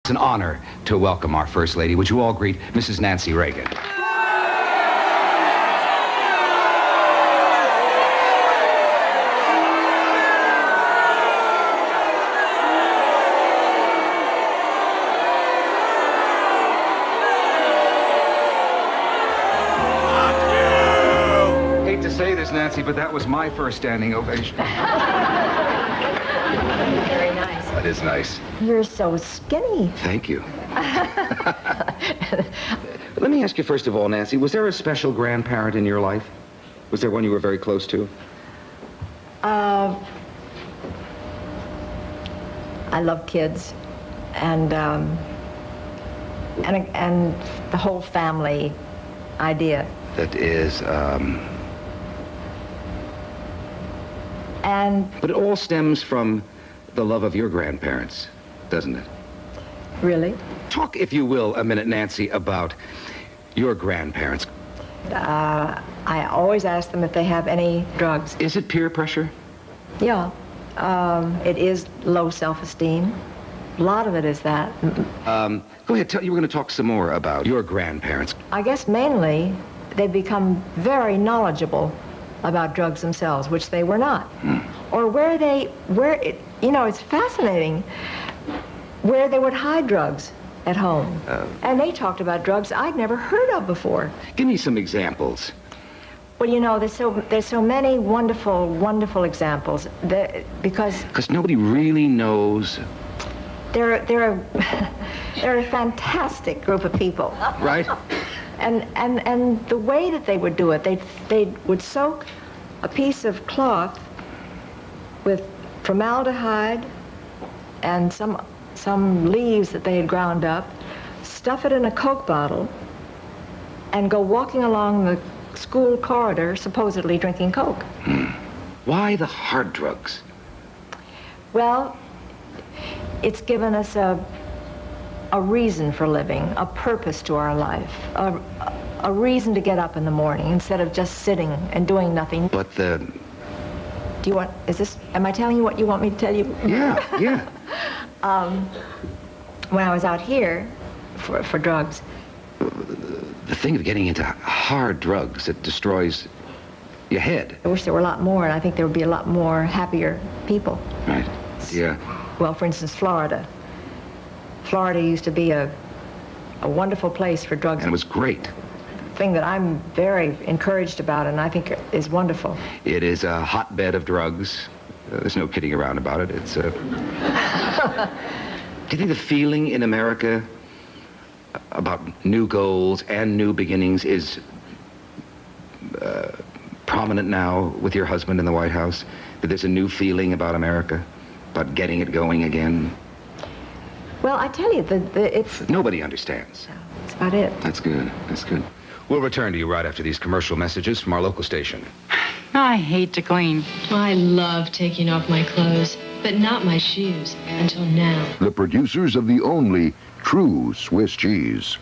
It's an honor to welcome our First Lady. Would you all greet Mrs. Nancy Reagan? Hate to say this, Nancy, but that was my first standing ovation. Very nice. That is nice. You're so skinny. Thank you. Let me ask you first of all, Nancy, was there a special grandparent in your life? Was there one you were very close to? I love kids, and the whole family idea. That is, But it all stems from the love of your grandparents, doesn't it? Really? Talk, if you will, a minute, Nancy, about your grandparents. I always ask them if they have any drugs. Is it peer pressure? Yeah. It is low self-esteem. A lot of it is that. Go ahead, you were going to talk some more about your grandparents. I guess mainly they've become very knowledgeable about drugs themselves, which they were not. Or it's fascinating where they would hide drugs at home. And they talked about drugs I'd never heard of before. Give me some examples. Well, there's so many wonderful, wonderful examples because nobody really knows. They're a fantastic group of people. Right? And the way that they would do it, they would soak a piece of cloth with formaldehyde and some leaves that they had ground up, stuff it in a Coke bottle, and go walking along the school corridor, supposedly drinking Coke. Why the hard drugs? Well, it's given us a reason for living, a purpose to our life, a reason to get up in the morning instead of just sitting and doing nothing. But am I telling you what you want me to tell you? Yeah. When I was out here for drugs. The thing of getting into hard drugs, it destroys your head. I wish there were a lot more, and I think there would be a lot more happier people. Right, yeah. Well, for instance, Florida. Florida used to be a wonderful place for drugs. And it was great. Thing that I'm very encouraged about, and I think is wonderful. It is a hotbed of drugs. There's no kidding around about it. It's Do you think the feeling in America about new goals and new beginnings is prominent now with your husband in the White House? That there's a new feeling about America, about getting it going again? Well, I tell you, it's... Nobody understands. That's about it. That's good. That's good. We'll return to you right after these commercial messages from our local station. I hate to clean. I love taking off my clothes, but not my shoes, until now. The producers of the only true Swiss cheese.